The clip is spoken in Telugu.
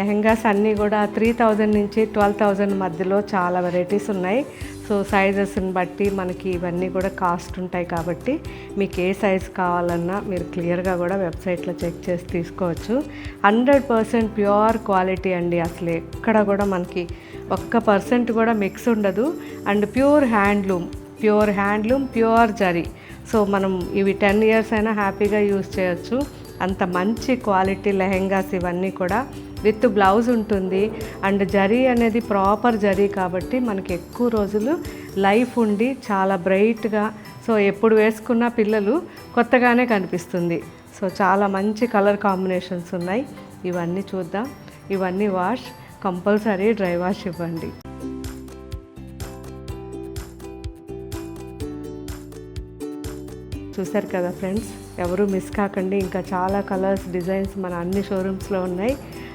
లెహెంగాస్ అన్నీ కూడా 3000 నుంచి 12,000 మధ్యలో చాలా వెరైటీస్ ఉన్నాయి. సో సైజెస్ని బట్టి మనకి ఇవన్నీ కూడా కాస్ట్ ఉంటాయి కాబట్టి మీకు ఏ సైజ్ కావాలన్నా మీరు క్లియర్గా కూడా వెబ్సైట్లో చెక్ చేసి తీసుకోవచ్చు. 100% ప్యూర్ క్వాలిటీ అండి. అసలు ఎక్కడ కూడా మనకి 1% కూడా మిక్స్ ఉండదు. And pure handloom, pure zari. So మనం ఇవి 10 years అయినా హ్యాపీగా యూజ్ చేయొచ్చు. అంత మంచి క్వాలిటీ లెహెంగాస్ ఇవన్నీ కూడా విత్ బ్లౌజ్ ఉంటుంది. అండ్ జరీ అనేది ప్రాపర్ జరీ కాబట్టి మనకి ఎక్కువ రోజులు లైఫ్ ఉండి చాలా బ్రైట్గా, సో ఎప్పుడు వేసుకున్న పిల్లలు కొత్తగానే కనిపిస్తుంది. సో చాలా మంచి కలర్ కాంబినేషన్స్ ఉన్నాయి. ఇవన్నీ చూద్దాం. ఇవన్నీ వాష్, కంపల్సరీ డ్రై వాష్ ఇవ్వండి. చూసారు కదా ఫ్రెండ్స్, ఎవరు మిస్ కాకండి. ఇంకా చాలా కలర్స్, డిజైన్స్ మన అన్ని షోరూమ్స్లో ఉన్నాయి.